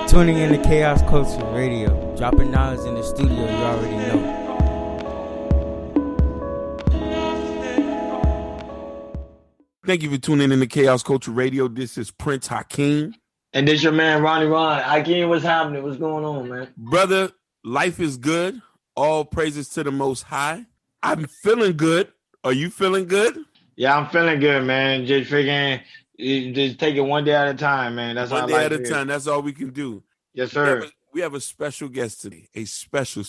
Tuning in to Chaos Culture Radio, dropping knowledge in the studio you already know. Thank you for tuning in to Chaos Culture Radio. This is Prince Hakeem. And this your man, Ronnie Ron. Hakeem, what's happening? What's going on, man? Brother, life is good. All praises to the Most High. I'm feeling good. Are you feeling good? Yeah, I'm feeling good, man. Just figuring, just take it one day at a time, man. That's one day at a time. That's all we can do. Yes, sir. We have a special guest today, a special,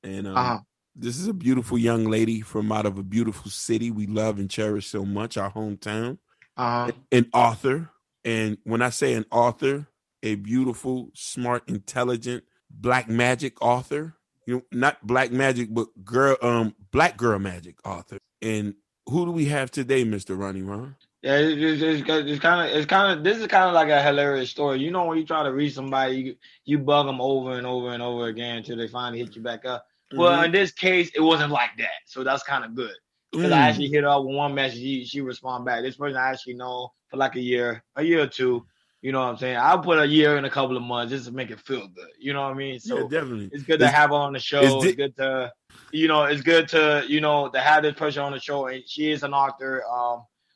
and this is a beautiful young lady from out of a beautiful city we love and cherish so much, our hometown. An author, and when I say an author, a beautiful, smart, intelligent black magic author. You know, not black magic, but black girl magic author. And who do we have today, Mr. Ronnie Ron? Yeah, it's kind of this is kind of like a hilarious story. You know, when you try to read somebody, you bug them over and over and over again until they finally hit you back up. Well, in this case, it wasn't like that, so that's kind of good. Because I actually hit her up with one message, she responded back. This person I actually know for like a year or two. You know what I'm saying? I'll put a year in a couple of months just to make it feel good. You know what I mean? So yeah, definitely. It's good to have her on the show. It's good to, to have this person on the show. And she is an author.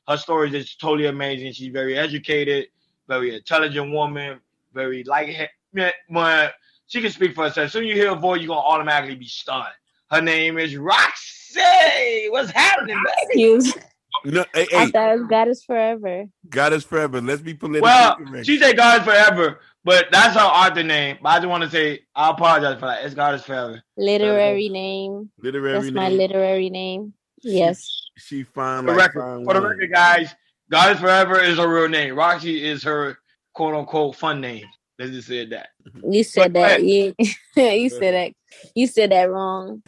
Her story is just totally amazing. She's very educated, very intelligent woman, very when she can speak for herself. As soon as you hear her voice, you're gonna automatically be stunned. Her name is Roxy. What's happening, baby? No, hey. I thought it was Goddess4ever. Goddess4ever. Let's be politically correct. She said Goddess4ever, but that's her author name. But I just want to say, I apologize for that. It's Goddess4ever. Literary name. That's my literary name. Yes. She fine. For the record, guys, Goddess4ever is her real name. Roxy is her quote unquote fun name. Let's just say that. You said that. You said that. You said that wrong.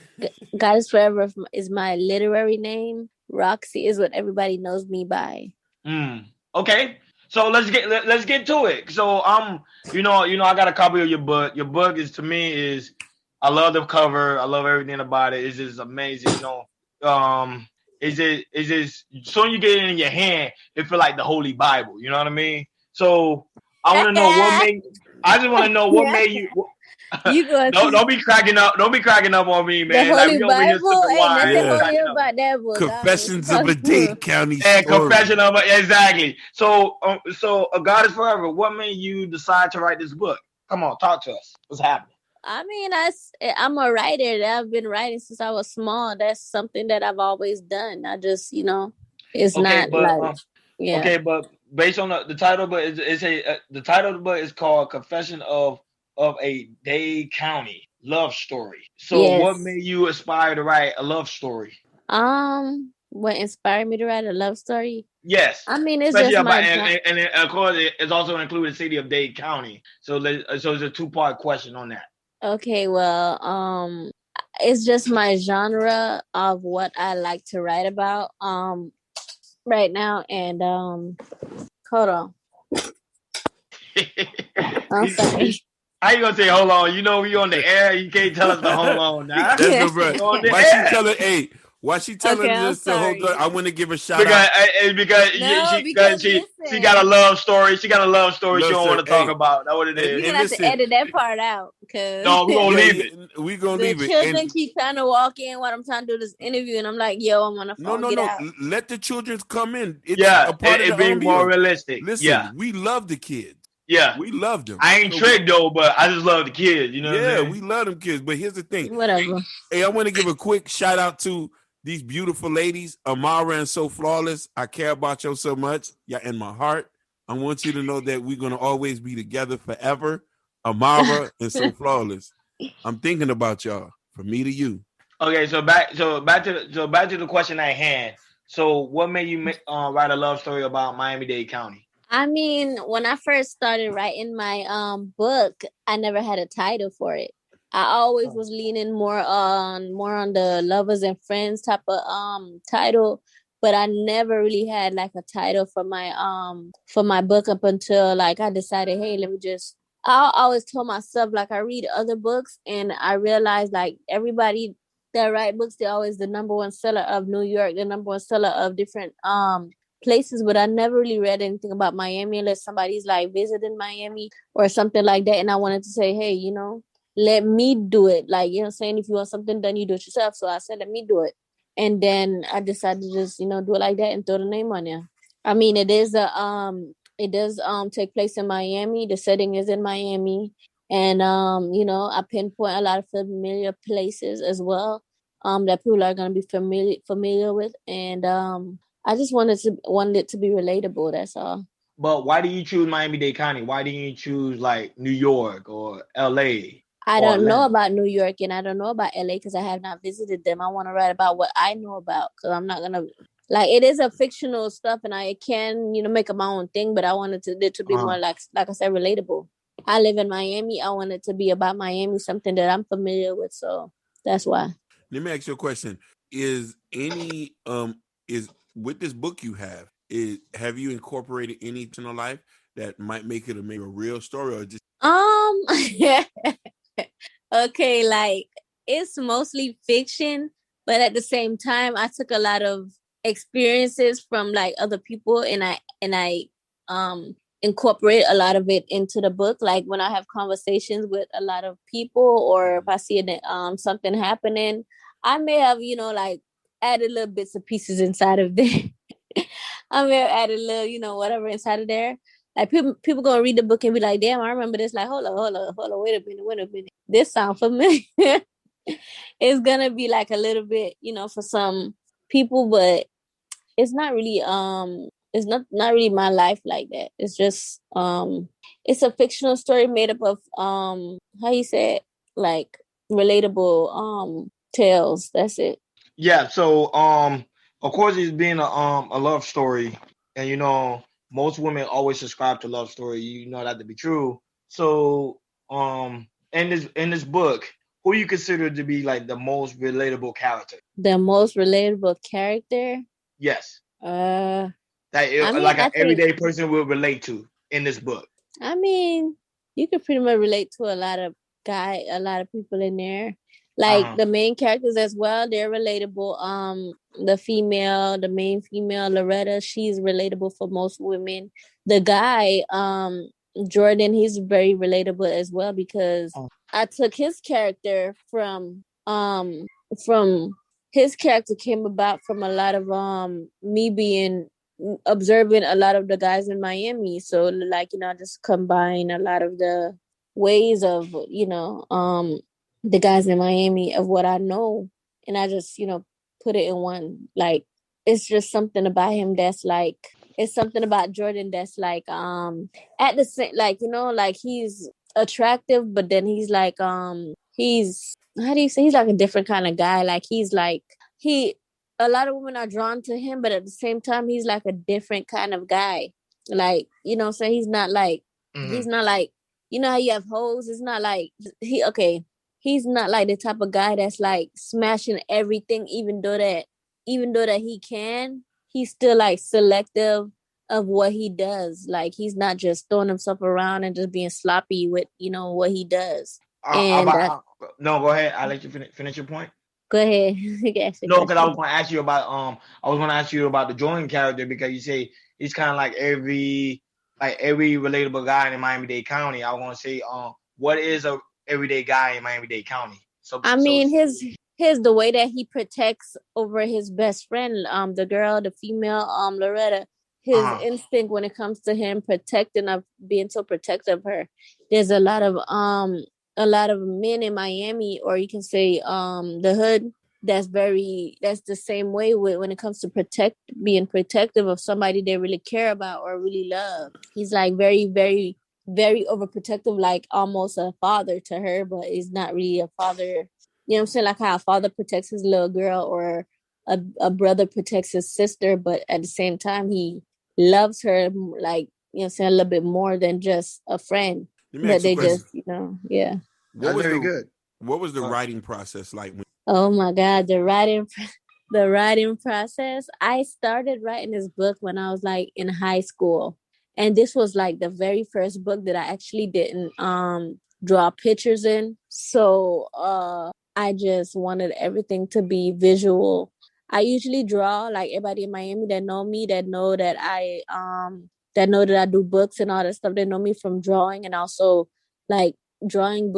Goddess4ever is my literary name. Roxy is what everybody knows me by. Okay. So let's get to it. So I got a copy of your book. Your book is, to me, is, I love the cover. I love everything about it. It's just amazing. Is it soon you get it in your hand, it feel like the Holy Bible. You know what I mean? So I want to know what made you. Don't be cracking up. Don't be cracking up on me, man. The Holy Bible. Ain't nothing about that book. Confessions of a Dale County. Yeah, confession of exactly. So a Goddess4ever. What made you decide to write this book? Come on, talk to us. What's happening? I mean, I'm a writer. I've been writing since I was small. That's something that I've always done. I just, it's not like. Yeah. Okay, but based on the title, but the title of the book is called "Confession of a Dade County Love Story." So, yes. What made you aspire to write a love story? What inspired me to write a love story? Yes. I mean, it's especially just and of course, it's also included the city of Dade County. So it's a two-part question on that. Okay, well, it's just my genre of what I like to write about right now, and hold on. I'm sorry. How you gonna say hold on? You know we on the air. You can't tell us to hold on now. That's Why she telling us to hold on? I want to give a shout out. Because she got a love story. She got a love story she don't want to talk about. That's what it is. You're going to have to edit that part out. No, we're going to leave it. We're going to leave it. The children keep trying to walk in while I'm trying to do this interview, and I'm like, yo, I'm on the phone. No. Let the children come in. It's a part of the being more realistic. Listen, we love the kids. Yeah, we love them. I ain't tricked though, but I just love the kids. You know what I'm saying? We love them kids. But here's the thing. Whatever. Hey, I want to give a quick shout out to these beautiful ladies, Amara and So Flawless. I care about you so much. You're in my heart. I want you to know that we're gonna always be together forever. Amara and So Flawless. I'm thinking about y'all. From me to you. Okay, so back to the question at hand. So, what made you write a love story about Miami-Dade County? I mean, when I first started writing my book, I never had a title for it. I always was leaning more on the lovers and friends type of title, but I never really had like a title for my book up until like I decided, hey, I always told myself, like, I read other books and I realized like everybody that write books, they're always the number one seller of New York, the number one seller of different places, but I never really read anything about Miami unless somebody's like visiting Miami or something like that. And I wanted to say, hey, you know, let me do it. Like, you know what I'm saying? If you want something done, you do it yourself. So I said, let me do it. And then I decided to just, you know, do it like that and throw the name on there. I mean, it does take place in Miami. The setting is in Miami. And, you know, I pinpoint a lot of familiar places as well, that people are going to be familiar with. And, I just wanted it to be relatable. That's all. But why do you choose Miami-Dade County? Why didn't you choose like New York or LA? I don't know about New York and I don't know about LA because I have not visited them. I want to write about what I know about because I'm not gonna like it is a fictional stuff and I can, you know, make up my own thing, but I wanted it to be more like I said, relatable. I live in Miami. I want it to be about Miami, something that I'm familiar with. So that's why. Let me ask you a question. Is with this book you have you incorporated any to life that might make it maybe a real story or just okay, like it's mostly fiction, but at the same time I took a lot of experiences from like other people and I incorporate a lot of it into the book. Like when I have conversations with a lot of people or if I see something happening, I may have, you know, like added little bits and pieces inside of there. I may have added a little, you know, whatever inside of there. Like people gonna read the book and be like, damn, I remember this. Like, hold on, wait a minute. This sounds familiar. It's gonna be like a little bit, you know, for some people, but it's not really it's not really my life like that. It's just it's a fictional story made up of how you say it, like relatable tales. That's it. Yeah, so of course it's being a love story, and you know most women always subscribe to love story. You know that to be true. So in this book, who you consider to be like the most relatable character? The most relatable character? Yes. That like an everyday person will relate to in this book. I mean, you can pretty much relate to a lot of people in there. Like the main characters as well, they're relatable. The main female, Loretta, she's relatable for most women. The guy, Jordan, he's very relatable as well because I took his character from his character came about from a lot of me observing a lot of the guys in Miami. So like, you know, I just combine a lot of the ways of, you know, the guys in Miami of what I know. And I just, you know, put it in one, like, it's just something about him that's like, it's something about Jordan that's like, at the same, like, you know, like he's attractive, but then he's like, he's, how do you say, he's like a different kind of guy. Like he's like, a lot of women are drawn to him, but at the same time, he's like a different kind of guy. Like, you know what I'm saying? He's not like, you know how you have hoes? It's not like, he's not like the type of guy that's like smashing everything, even though that he can, he's still like selective of what he does. Like he's not just throwing himself around and just being sloppy with, you know, what he does. No, go ahead. I'll let you finish your point. Go ahead. No, because I was going to ask you about the Jordan character because you say he's kind of like every relatable guy in Miami-Dade County. I was going to say, what is a everyday guy in Miami-Dade County? His the way that he protects over his best friend, the girl, the female, Loretta. His instinct when it comes to him being so protective of her. There's a lot of men in Miami, or you can say the hood, that's the same way when it comes to being protective of somebody they really care about or really love. He's like very, very, very overprotective, like almost a father to her, but he's not really a father. You know what I'm saying? Like how a father protects his little girl or a brother protects his sister, but at the same time, he loves her, like, you know what I'm saying, a little bit more than just a friend. But they just, you know, yeah. What was the writing process like? Oh my God, the writing process. I started writing this book when I was like in high school. And this was like the very first book that I actually didn't draw pictures in. So I just wanted everything to be visual. I usually draw, like everybody in Miami that know me, that know that I do books and all that stuff. They know me from drawing and also like drawing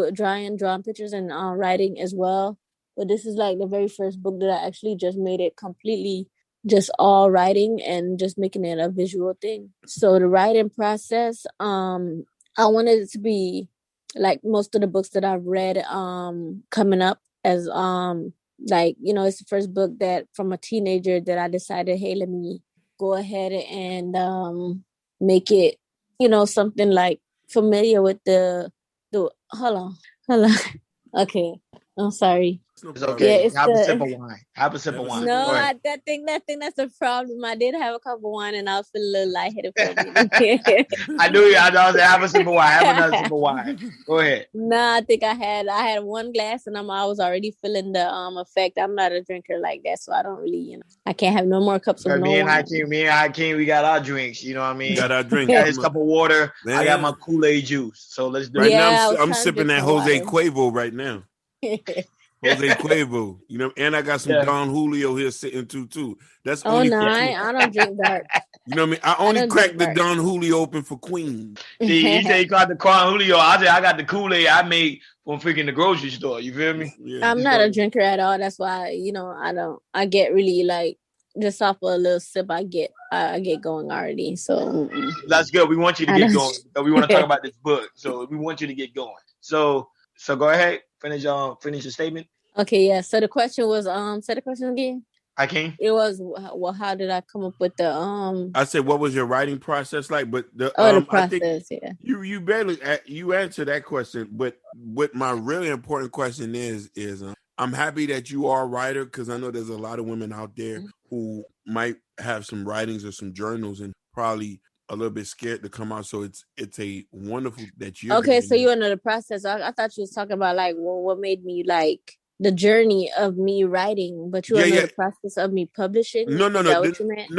pictures and writing as well. But this is like the very first book that I actually just made it completely just all writing and just making it a visual thing. So the writing process, I wanted it to be like most of the books that I've read coming up as like, you know, it's the first book that from a teenager that I decided, hey, let me go ahead and make it, you know, something like familiar with the hold on. Okay. I'm sorry. It's okay. Yeah, it's Have a sip of wine. Have a sip of wine. No, I think that's the problem. I did have a cup of wine and I was feeling a little lightheaded for a minute. I knew you. I was like, have a sip of wine. Have another sip of wine. Go ahead. No, I think I had one glass and I was already feeling the effect. I'm not a drinker like that, so I don't really, you know, I can't have no more cups of no me and wine. Hakeem, we got our drinks. You know what I mean? Got our drinks. Got his cup of water. Man. I got my Kool-Aid juice. So let's do it. Right now, I'm sipping that Jose Cuervo right now. Jose Cuervo, you know, and I got some Don Julio here sitting too. That's only. No, I don't drink dark. You know what I mean? I only cracked the Don Julio open for Queen. See, he said he got the Don Julio. I said I got the Kool-Aid I made from freaking the grocery store. You feel me? Yeah. I'm not a drinker at all. That's why, you know, I get really like just off a little sip. I get going already. So that's good. We want you to get going. So we want to talk about this book. So we want you to get going. So go ahead. Finish your statement. Okay, yeah. So the question was, say the question again. Hakeem? It was, well, how did I come up with the I said, what was your writing process like? But the process, I think you barely you answered that question. But what my really important question is I'm happy that you are a writer because I know there's a lot of women out there who might have some writings or some journals and probably a little bit scared to come out. So it's a wonderful that you. Okay, so you know the process. I thought you was talking about like what made me like the journey of me writing, but you know the process of me publishing. No.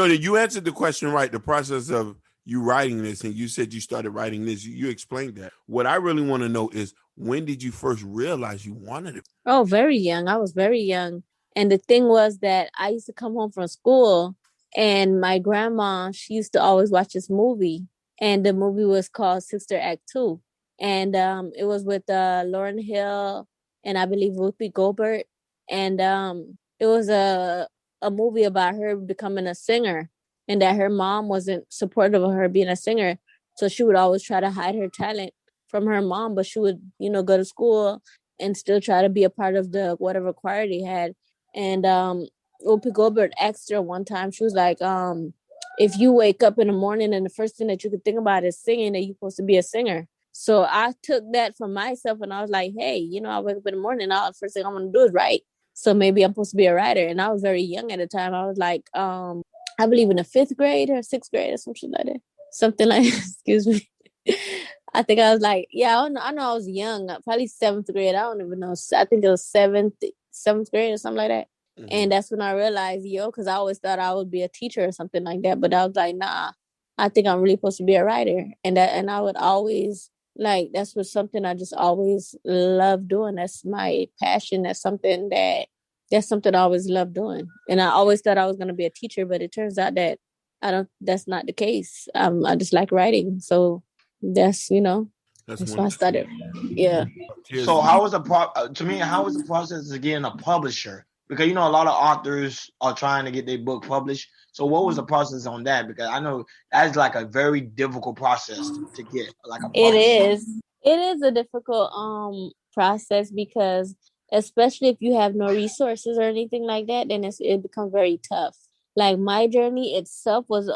You answered the question right. The process of you writing this, and you said you started writing this. You explained that. What I really want to know is when did you first realize you wanted it? Oh, very young. I was very young, and the thing was that I used to come home from school. And my grandma, she used to always watch this movie. And the movie was called Sister Act 2. And it was with Lauryn Hill and I believe Whoopi Goldberg. And it was a movie about her becoming a singer and that her mom wasn't supportive of her being a singer. So she would always try to hide her talent from her mom, but she would, you know, go to school and still try to be a part of the whatever choir they had. And Whoopi Goldberg asked her one time, she was like, if you wake up in the morning and the first thing that you could think about is singing, that you're supposed to be a singer. So I took that for myself and I was like, hey, you know, I wake up in the morning, the first thing I'm going to do is write. So maybe I'm supposed to be a writer. And I was very young at the time. I was like, I believe in the 5th grade or 6th grade or something like that. Something like, excuse me. I think I was like, I know I was young, probably 7th grade. I don't even know. I think it was 7th grade or something like that. Mm-hmm. And that's when I realized, because I always thought I would be a teacher or something like that. But I was like, nah, I think I'm really supposed to be a writer. And I would always, like, that's what something I just always love doing. That's my passion. That's something I always love doing. And I always thought I was going to be a teacher, but it turns out that that's not the case. I just like writing. So that's, that's why I started. Yeah. So how was the process of getting a publisher? Because, a lot of authors are trying to get their book published. So what was the process on that? Because I know that's like a very difficult process to get. Like a It is a difficult process because especially if you have no resources or anything like that, then it becomes very tough. Like my journey itself was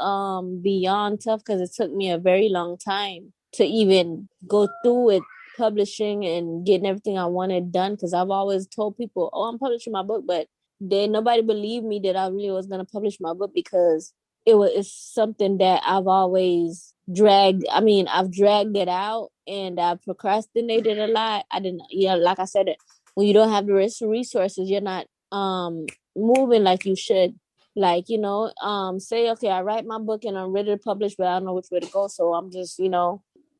beyond tough because it took me a very long time to even go through it, publishing and getting everything I wanted done, because I've always told people, I'm publishing my book, but nobody believed me that I really was going to publish my book because it's something that I've always dragged. I mean, I've dragged it out and I procrastinated a lot. I didn't, like I said, when you don't have the resources, you're not moving like you should. Like, say, okay, I write my book and I'm ready to publish, but I don't know which way to go. So I'm just,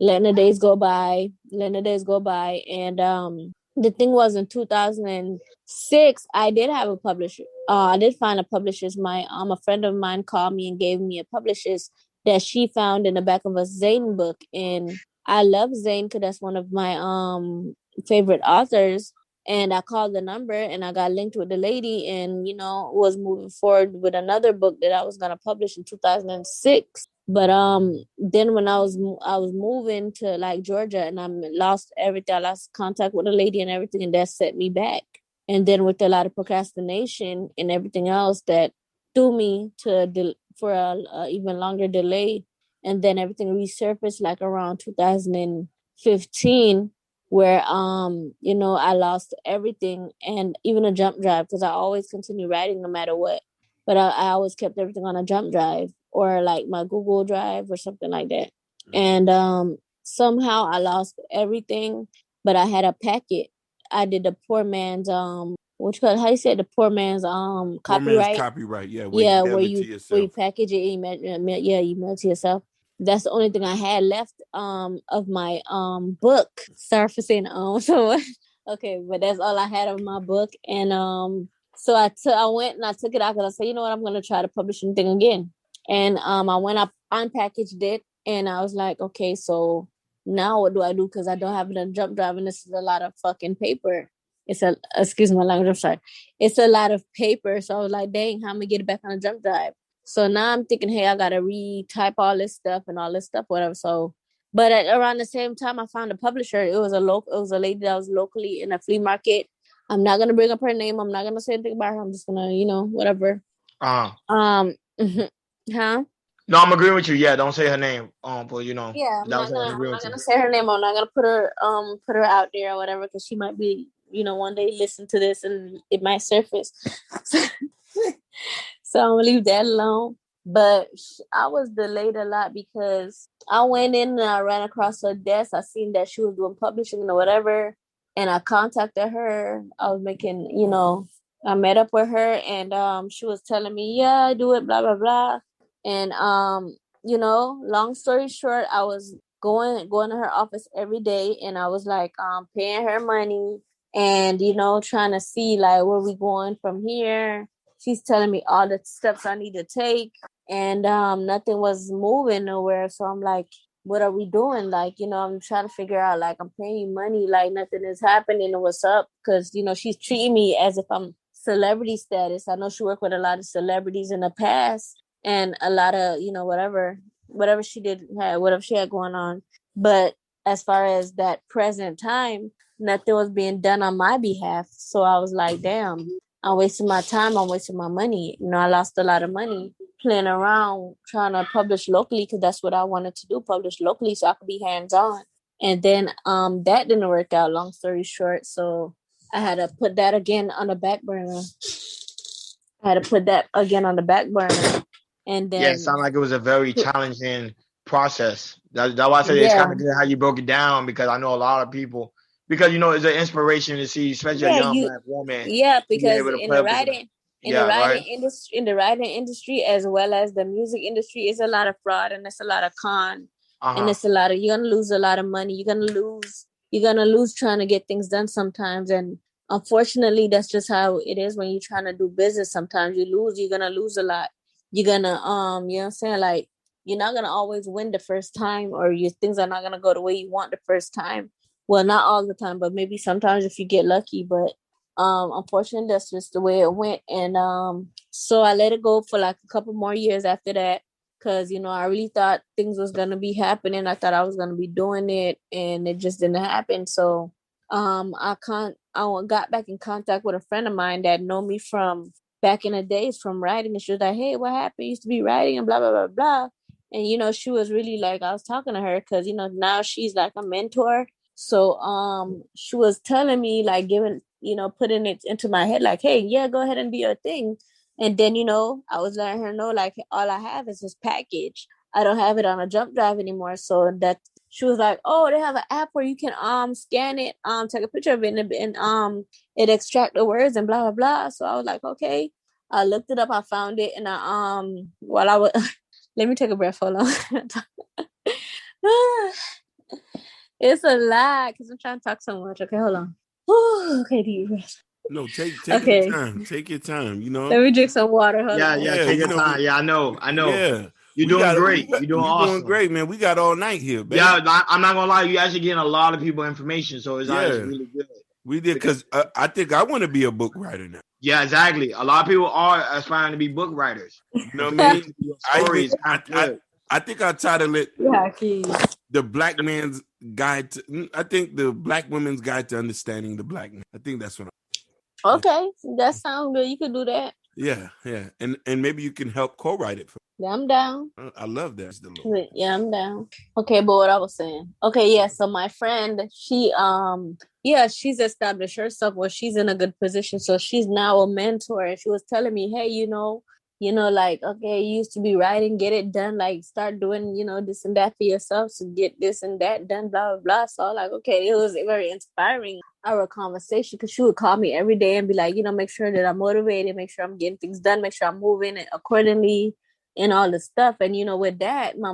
letting the days go by. And the thing was in 2006, I did have a publisher. I did find a publisher's. A friend of mine called me and gave me a publisher's that she found in the back of a Zane book, and I love Zane because that's one of my favorite authors. And I called the number and I got linked with the lady, and was moving forward with another book that I was gonna publish in 2006. But then when I was moving to like Georgia, and I lost everything. I lost contact with the lady and everything, and that set me back. And then with a lot of procrastination and everything else, that threw me for a even longer delay. And then everything resurfaced like around 2015, where I lost everything, and even a jump drive, because I always continue writing no matter what. But I always kept everything on a jump drive or like my Google Drive or something like that. And somehow I lost everything, but I had a packet. I did the poor man's how you say it? The poor man's copyright. Poor man's copyright, yeah. Where you package it, you mail it to yourself. That's the only thing I had left of my book. Sorry for saying so much. Okay, but that's all I had of my book. And so I went and I took it out because I said, you know what, I'm gonna try to publish anything again. And I went up, unpackaged it, and I was like, okay, so now what do I do? Because I don't have it on jump drive, and this is a lot of fucking paper. Excuse my language, I'm sorry. It's a lot of paper. So I was like, dang, how am I gonna get it back on a jump drive? So now I'm thinking, hey, I gotta retype all this stuff and all this stuff, whatever. So, but around the same time, I found a publisher. It was a lady that was locally in a flea market. I'm not gonna bring up her name. I'm not gonna say anything about her. I'm just gonna, whatever. Huh? No, I'm agreeing with you. Yeah, don't say her name. But yeah, I'm not gonna say her name. I'm not gonna put her out there or whatever, because she might be, one day listen to this and it might surface. So I'm gonna leave that alone. But I was delayed a lot because I went in and I ran across her desk. I seen that she was doing publishing or whatever, and I contacted her. I was making, I met up with her, and she was telling me, yeah, I do it, blah blah blah. And long story short, I was going to her office every day, and I was like paying her money, and trying to see like where we going from here. She's telling me all the steps I need to take, and nothing was moving nowhere. So I'm like, what are we doing? Like, I'm trying to figure out, like, I'm paying money, like nothing is happening, and what's up? Because she's treating me as if I'm celebrity status. I know she worked with a lot of celebrities in the past, and a lot of whatever she had going on. But as far as that present time, nothing was being done on my behalf. So I was like, damn, I'm wasting my time, I'm wasting my money. I lost a lot of money playing around trying to publish locally, because that's what I wanted to do, publish locally so I could be hands-on. And then that didn't work out, long story short. So I had to put that again on the back burner. And then it sounded like it was a very challenging process. That's why I said it's kind of good how you broke it down, because I know a lot of people, because it's an inspiration to see, especially a young black woman. Yeah, because in the writing industry as well as the music industry, it's a lot of fraud and it's a lot of con, and it's you're gonna lose a lot of money. You're gonna lose trying to get things done sometimes, and unfortunately, that's just how it is when you're trying to do business. Sometimes you lose. You're gonna lose a lot. You're gonna you know what I'm saying, like, you're not gonna always win the first time, or your things are not gonna go the way you want the first time. Well, not all the time, but maybe sometimes if you get lucky. But unfortunately, that's just the way it went. And so I let it go for like a couple more years after that, because I really thought things was gonna be happening. I thought I was gonna be doing it, and it just didn't happen. So I got back in contact with a friend of mine that know me from back in the days from writing, and she was like, hey, what happened? You used to be writing and blah blah blah blah. And she was really like, I was talking to her because now she's like a mentor. So she was telling me, like, putting it into my head, like, hey, yeah, go ahead and be your thing. And then I was letting her know, like, all I have is this package. I don't have it on a jump drive anymore. So that she was like, oh, they have an app where you can scan it, take a picture of it, and it extract the words and blah blah blah. So I was like, okay. I looked it up, I found it, and while I was let me take a breath, hold on. It's a lie because I'm trying to talk so much. Okay, hold on. Okay, deep breath. No, take Okay. your time. Take your time. You know. Let me drink some water. Hold on. Yeah. Take your time. I know. Yeah, You're doing great. You're doing awesome. Doing great, man. We got all night here, baby. Yeah, I'm not gonna lie. You actually getting a lot of people information, so it's really good. We did because I think I want to be a book writer now. Yeah, exactly. A lot of people are aspiring to be book writers. You know what I mean? I think I try to let the black man's guide to, I think the black woman's guide to understanding the black man. I think that's what Okay, that sounds good. You could do that. Yeah. And maybe you can help co-write it. Yeah, I'm down. I love that. Yeah, I'm down. Okay, but what I was saying. Okay, yeah, so my friend, she's established herself where she's in a good position. So she's now a mentor, and she was telling me, hey, like, okay, you used to be writing, get it done, like start doing, this and that for yourself to get this and that done, blah, blah, blah. So I'm like, okay, it was very inspiring, our conversation, because she would call me every day and be like, make sure that I'm motivated, make sure I'm getting things done, make sure I'm moving accordingly and all the stuff. And, with that, my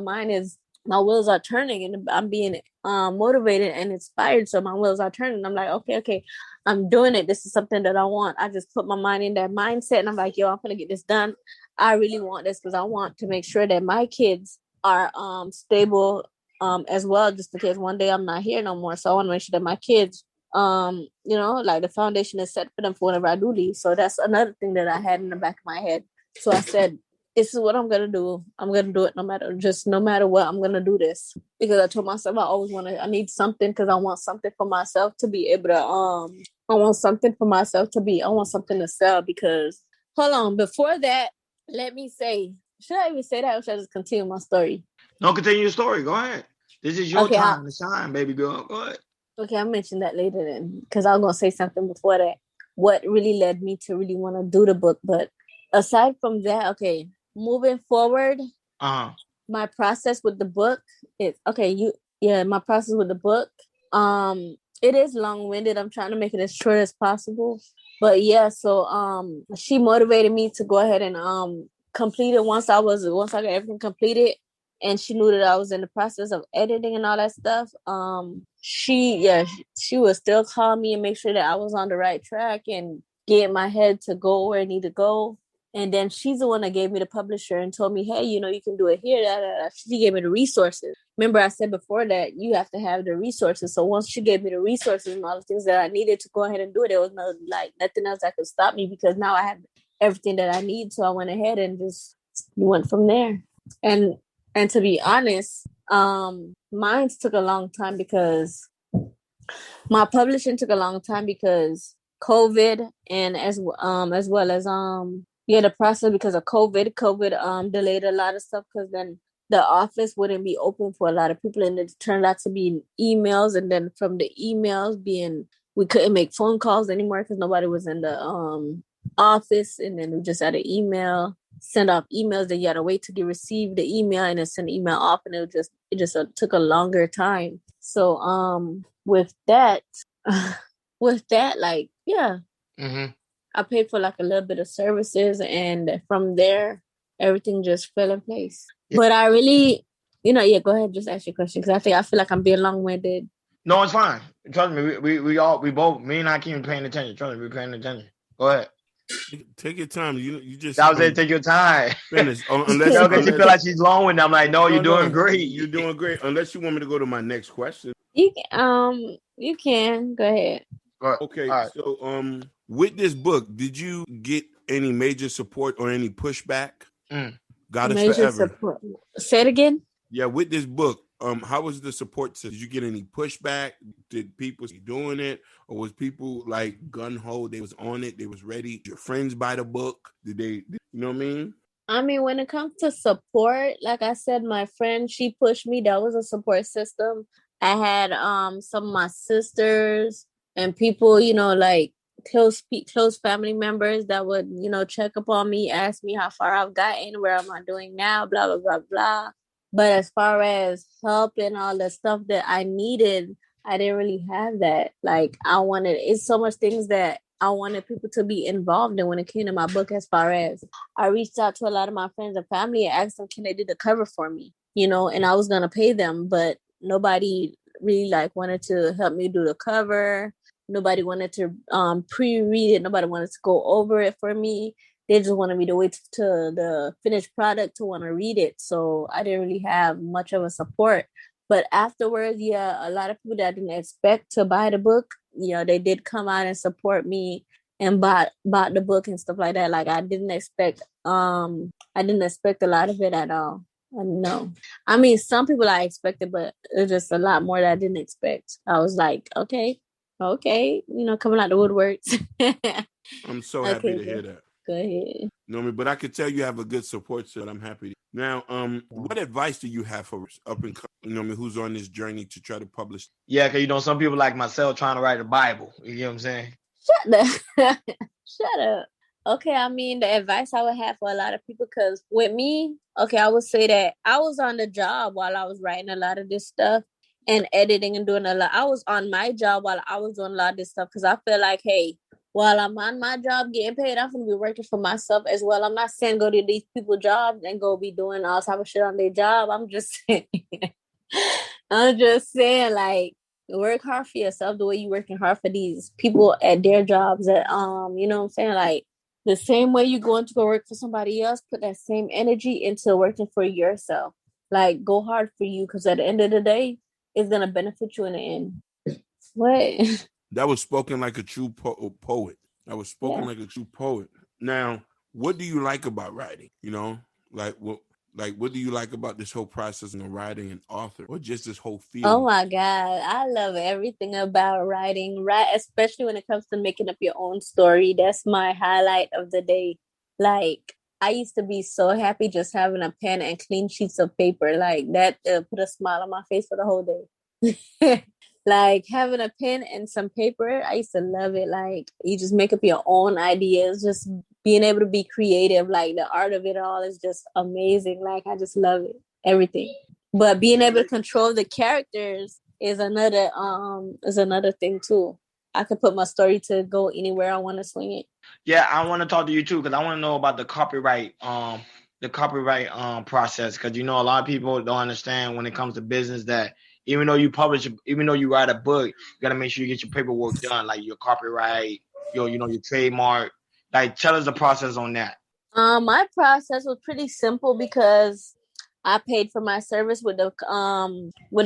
wheels are turning and I'm being motivated and inspired. So my wheels are turning. I'm like, okay, I'm doing it. This is something that I want. I just put my mind in that mindset and I'm like, I'm going to get this done. I really want this because I want to make sure that my kids are stable as well, just in case one day I'm not here no more. So I want to make sure that my kids, like the foundation is set for them for whenever I do leave. So that's another thing that I had in the back of my head. So I said, this is what I'm going to do. I'm going to do it no matter what, I'm going to do this. Because I told myself I need something because I want something for myself to be able to, I want something to sell because, hold on, before that, let me say, should I even say that or should I just continue my story? No, continue your story. Go ahead. This is your time to shine, baby girl. Go ahead. Okay, I'll mention that later then because I was going to say something before that. What really led me to really want to do the book. But aside from that, okay, moving forward, my process with the book is my process with the book. It is long-winded. I'm trying to make it as short as possible. But yeah, so she motivated me to go ahead and complete it once I got everything completed, and she knew that I was in the process of editing and all that stuff. She would still call me and make sure that I was on the right track and get my head to go where I need to go. And then she's the one that gave me the publisher and told me, hey, you can do it here. She gave me the resources. Remember, I said before that you have to have the resources. So once she gave me the resources and all the things that I needed to go ahead and do it, there was nothing else that could stop me because now I have everything that I need. So I went ahead and just went from there. And to be honest, mine took a long time because my publishing took a long time because COVID and as well as the process because of COVID delayed a lot of stuff because then the office wouldn't be open for a lot of people and it turned out to be emails, and then from the emails we couldn't make phone calls anymore because nobody was in the office, and then we just had an send off emails, then you had to wait to receive the email and then send the email off, and it just took a longer time. So with that like I paid for like a little bit of services, and from there, everything just fell in place. Yeah. But I really, go ahead, just ask your question because I feel like I'm being long-winded. No, it's fine. Trust me, we both, me and I keep paying attention. Trust me, we're paying attention. Go ahead. Take your time. You just. That was it. Take your time. Finish. Unless you feel like she's long-winded. I'm like, no, you're doing great. You're doing great. Unless you want me to go to my next question. You can go ahead. Okay, right. So with this book, did you get any major support or any pushback? Goddess4ever. Support. Say it again. Yeah, with this book, how was the support? Did you get any pushback? Did people see doing it, or was people like gun ho? They was on it. They was ready. Your friends buy the book? Did they? You know what I mean? I mean, when it comes to support, like I said, my friend, she pushed me. That was a support system. I had some of my sisters and people, like close family members that would, check up on me, ask me how far I've gotten, where am I doing now, blah, blah, blah, blah. But as far as help and all the stuff that I needed, I didn't really have that. Like it's so much things that I wanted people to be involved in when it came to my book. As far as I reached out to a lot of my friends and family and asked them, can they do the cover for me? And I was going to pay them, but nobody really like wanted to help me do the cover. Nobody wanted to pre-read it. Nobody wanted to go over it for me. They just wanted me to wait to the finished product to want to read it. So I didn't really have much of a support. But afterwards, yeah, a lot of people that I didn't expect to buy the book, they did come out and support me and bought the book and stuff like that. Like I didn't expect a lot of it at all. No. I mean, some people I expected, but there's just a lot more that I didn't expect. I was like, okay, coming out the woodworks. I'm so happy to hear that. Go ahead. But I could tell you have a good support, so I'm happy. Now, what advice do you have for up and coming, who's on this journey to try to publish? Yeah, because some people like myself trying to write a Bible. You know what I'm saying? Shut up. Okay, I mean, the advice I would have for a lot of people, because with me, I would say that I was on the job while I was writing a lot of this stuff and editing and doing a lot. I was on my job while I was doing a lot of this stuff because I feel like, hey, while I'm on my job getting paid, I'm going to be working for myself as well. I'm not saying go to these people's jobs and go be doing all type of shit on their job. I'm just saying, like, work hard for yourself the way you working hard for these people at their jobs. That you know what I'm saying? Like, the same way you're going to go work for somebody else, put that same energy into working for yourself. Like, go hard for you, because at the end of the day, it's going to benefit you in the end. What? That was spoken like a true poet. That was spoken like a true poet. Now, what do you like about writing? What do you like about this whole process of writing and author, or just this whole feeling? Oh my God, I love everything about writing, especially when it comes to making up your own story. That's my highlight of the day. Like, I used to be so happy just having a pen and clean sheets of paper. Like, that put a smile on my face for the whole day. Like, having a pen and some paper, I used to love it. Like, you just make up your own ideas, just being able to be creative. Like, the art of it all is just amazing. Like, I just love it, everything. But being able to control the characters is another thing too. I could put my story to go anywhere I want to swing it. Yeah, I want to talk to you too, because I want to know about the copyright process, because a lot of people don't understand when it comes to business that even though you write a book, you got to make sure you get your paperwork done, like your copyright, your trademark. Like, tell us the process on that. My process was pretty simple because I paid for my service with the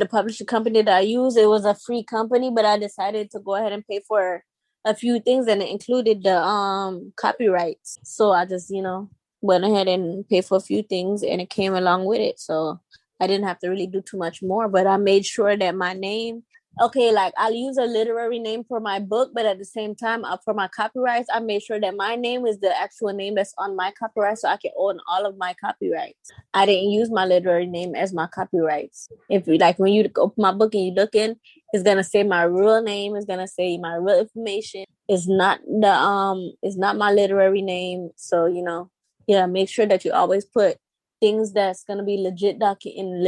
publishing company that I use. It was a free company, but I decided to go ahead and pay for a few things, and it included the copyrights. So I just, went ahead and paid for a few things, and it came along with it. So I didn't have to really do too much more, but I made sure that my name, like, I'll use a literary name for my book, but at the same time, for my copyrights, I made sure that my name is the actual name that's on my copyright, so I can own all of my copyrights. I didn't use my literary name as my copyrights. If when you open my book and you look in, it's gonna say my real name. It's gonna say my real information. It's not my literary name. So make sure that you always put things that's gonna be legit document.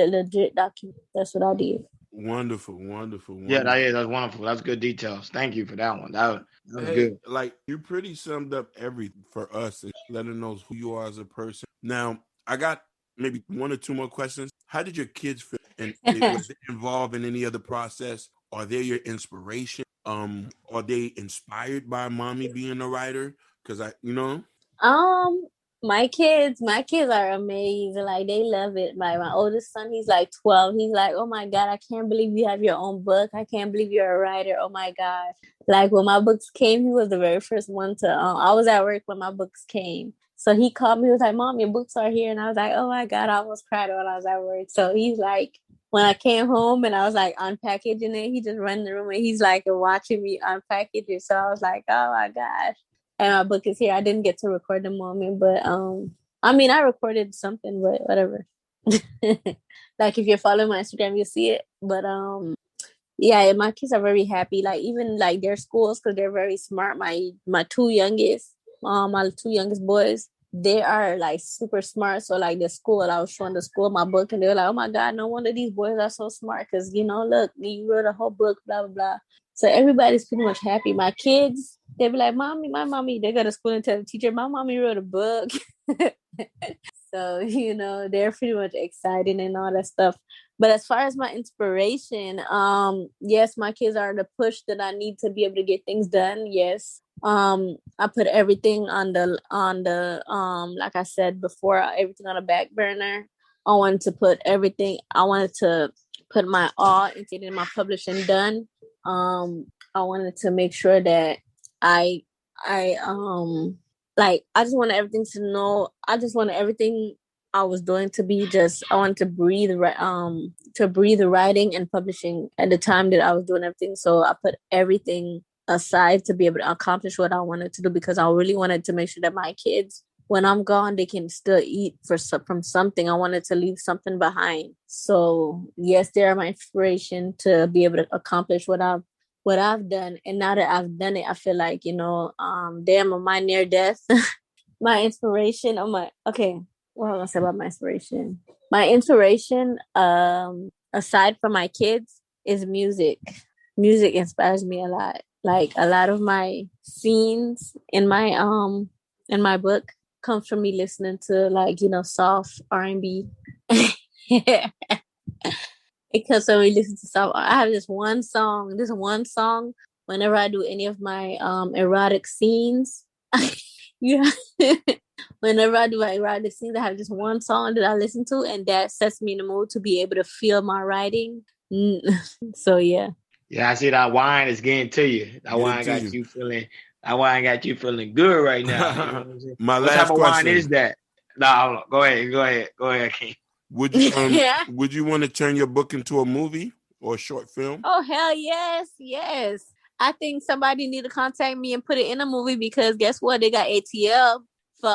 That's what I did. Wonderful. Yeah, that's wonderful. That's good details. Thank you for that one. That was good. Like, you pretty summed up everything for us and letting us know who you are as a person. Now, I got maybe one or two more questions. How did your kids feel? And was they involved in any other process? Are they your inspiration? Are they inspired by mommy being a writer? Because my kids are amazing. Like, they love it. My oldest son, he's like 12. He's like, oh my God, I can't believe you have your own book. I can't believe you're a writer. Oh my God. Like, when my books came, he was the very first one to, I was at work when my books came. So he called me, he was like, Mom, your books are here. And I was like, oh my God, I almost cried when I was at work. So he's like, when I came home and I was like unpackaging it, he just ran in the room and he's like watching me unpackage it. So I was like, oh my gosh. And my book is here. I didn't get to record the moment, but I recorded something, but whatever. Like, if you're following my Instagram, you'll see it. But yeah, my kids are very happy. Like, even like their schools, because they're very smart. My two youngest boys, they are like super smart. So like, the school, I was showing the school my book, and they were like, oh my God, no wonder these boys are so smart, because look, you wrote a whole book, blah blah blah. So everybody's pretty much happy. My kids, they be like, my mommy, they go to school and tell the teacher, my mommy wrote a book. So, they're pretty much excited and all that stuff. But as far as my inspiration, yes, my kids are the push that I need to be able to get things done. Yes. I put everything on the like I said before, everything on a back burner. I wanted to put my all into getting my publishing done. I wanted to make sure that I I just wanted everything to know. I just wanted everything I was doing to be I wanted to breathe writing and publishing at the time that I was doing everything. So I put everything aside to be able to accomplish what I wanted to do, because I really wanted to make sure that my kids, when I'm gone, they can still eat from something. I wanted to leave something behind. So yes, they are my inspiration to be able to accomplish what I've done. And now that I've done it, I feel like, damn, on my near death, my inspiration what am I gonna say about my inspiration? My inspiration, aside from my kids, is music. Music inspires me a lot. Like a lot of my scenes in my book comes from me listening to soft R&B. Because when we listen to soft, I have this one song. Whenever I do any of my erotic scenes, yeah. Whenever I do my erotic scenes, I have just one song that I listen to, and that sets me in the mood to be able to feel my writing. So yeah. Yeah, I see that wine is getting to you. That wine got you feeling good right now. You know what I'm saying? My what last type of question. wine is that? No, go ahead, King. Would you want to turn your book into a movie or a short film? Oh hell yes. I think somebody need to contact me and put it in a movie, because guess what? They got ATL for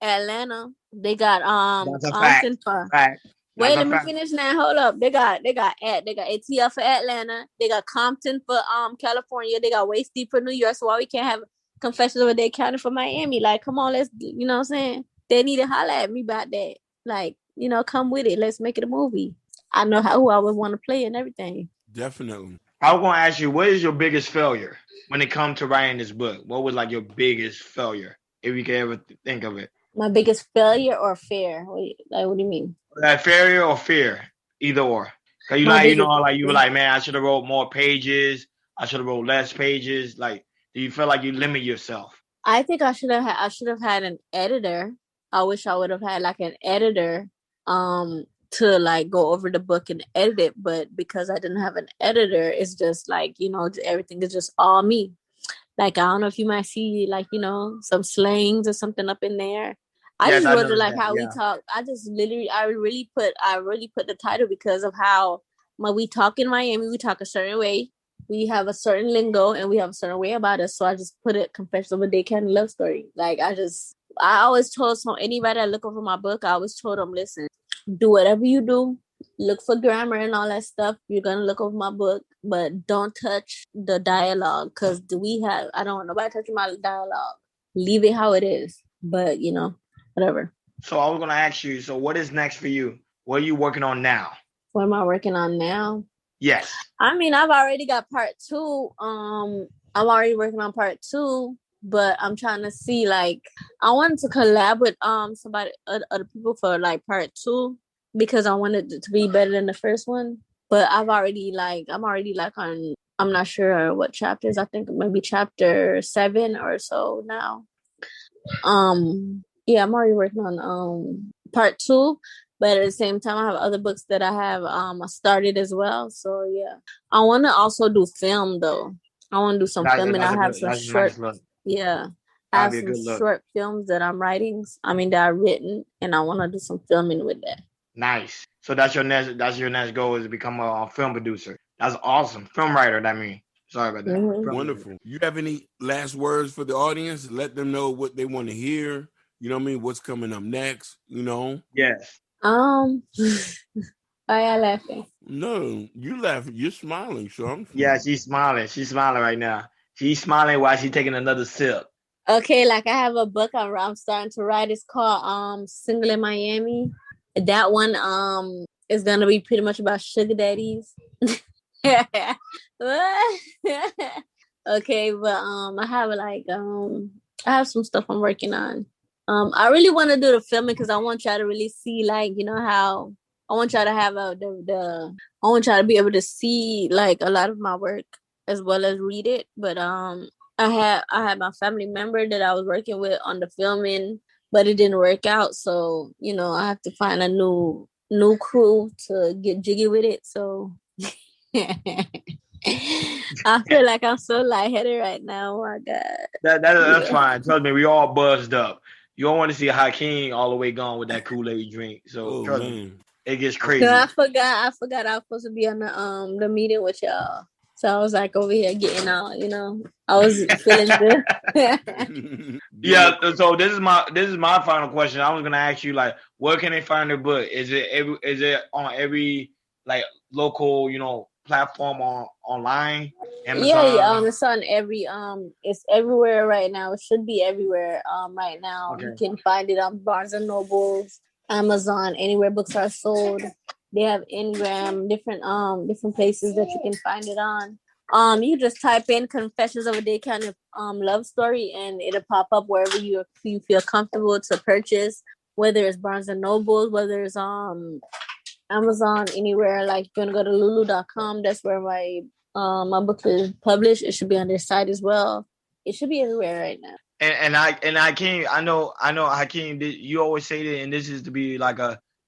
Atlanta. They got Compton for fact. Wait, let me finish now. Hold up. They got ATL for Atlanta. They got Compton for California. They got Waist Deep for New York. So why we can't have Confessions of a Dade County for Miami? Like, come on, let's, you know what I'm saying? They need to holler at me about that. Like, come with it. Let's make it a movie. I know who I would want to play and everything. Definitely. I was going to ask you, what is your biggest failure when it comes to writing this book? What was like your biggest failure, if you can ever think of it? My biggest failure or fear? What do you mean? Like failure or fear, either or. Cause you were like, man, I should have wrote more pages. I should have wrote less pages. Like, do you feel like you limit yourself? I think I should have had an editor. I wish I would have had like an editor, to like go over the book and edit it. But because I didn't have an editor, it's just like, everything is just all me. Like, I don't know if you might see like, some slangs or something up in there. I just really like how we talk. I really put the title because of how we talk in Miami. We talk a certain way. We have a certain lingo and we have a certain way about us. So I just put it Confessions of a Dade County Love Story. Like, I always told anybody that look over my book, I always told them, listen, do whatever you do. Look for grammar and all that stuff. You're going to look over my book, but don't touch the dialogue, because I don't want nobody touching my dialogue. Leave it how it is. But, whatever. So I was going to ask you, so what is next for you? What are you working on now? What am I working on now? Yes. I mean, I've already got part 2. I'm already working on part 2, but I'm trying to see, like, I wanted to collab with somebody, other people for like part 2, because I wanted it to be better than the first one. But I'm already on, I'm not sure what chapters. I think maybe chapter 7 or so now. Yeah, I'm already working on part 2. But at the same time, I have other books that I have started as well. So yeah, I want to also do film though. I want to do some film, and I have some short. Yeah, I have some short films that I'm writing. That are written, and I want to do some filming with that. Nice. So that's your next goal, is to become a film producer. That's awesome. Film writer, that means. Sorry about that. Mm-hmm. Wonderful. You have any last words for the audience? Let them know what they want to hear. You know what I mean? What's coming up next? Yes. Why are you laughing? No, you laughing. You're smiling, so Yeah, she's smiling. She's smiling right now. She's smiling while she's taking another sip. Okay, like I have a book I'm starting to write. It's called Single in Miami. That one is gonna be pretty much about sugar daddies. Okay, but I have some stuff I'm working on. I really want to do the filming because I want y'all to really see, like, how I want y'all to have I want y'all to be able to see like a lot of my work as well as read it. But I had my family member that I was working with on the filming, but it didn't work out. So, you know, I have to find a new crew to get jiggy with it. So I feel like I'm so lightheaded right now. Oh my God. That's fine. Trust me, we all buzzed up. You don't want to see Hakeem all the way gone with that Kool-Aid drink. So trust me, it gets crazy. No, I forgot I was supposed to be on the meeting with y'all. So I was like over here getting out, you know. I was feeling good. Yeah. So this is my final question. I was gonna ask you, like, where can they find the book? Is it on every like local, you know, platform online? Amazon? Yeah. It's on every it's everywhere right now. It should be everywhere right now. Okay. You can find it on Barnes and Nobles, Amazon, anywhere books are sold. They have Ingram, different places that you can find it on. You just type in Confessions of a Dade County love story and it'll pop up wherever you feel comfortable to purchase, whether it's Barnes and Nobles, whether it's Amazon, anywhere. Like you're gonna go to lulu.com, that's where my book is published. It should be on their site as well. It should be everywhere right now. And Hakeem, I know Hakeem, you always say that, and this is to be like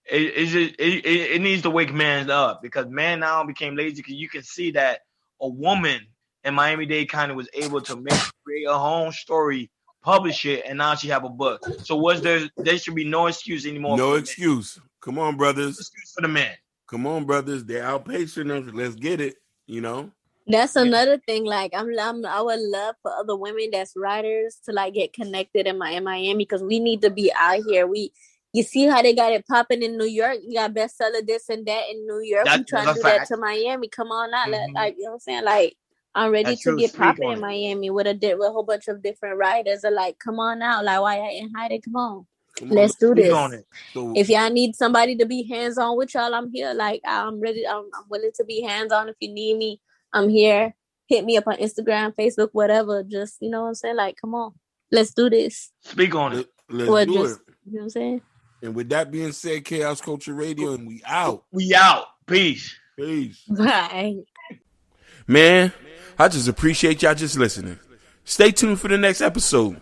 it needs to wake man up, because man now became lazy, because you can see that a woman in Miami-Dade County was able to create her own story, publish it, and now she have a book. So there should be no excuse anymore. No excuse. Come on, brothers. Excuse for the men. Come on, brothers. They're outpacing us. Let's get it. You know. That's another thing. Like I would love for other women that's writers to like get connected in Miami, because we need to be out here. You see how they got it popping in New York? You got bestseller this and that in New York. We trying to do that to Miami. Come on out. Like, you know what I'm saying? Like, I'm ready to get popping in Miami with a whole bunch of different writers. Are like, come on out. Like, why y'all ain't hiding? Come on. Let's do this. So, if y'all need somebody to be hands-on with y'all, I'm here. Like, I'm ready. I'm willing to be hands-on. If you need me, I'm here. Hit me up on Instagram, Facebook, whatever. Just, you know what I'm saying? Like, come on. Let's do this. Speak on it. Let's do it. You know what I'm saying? And with that being said, Chaos Culture Radio, and we out. We out. Peace. Bye. Man, I just appreciate y'all just listening. Stay tuned for the next episode.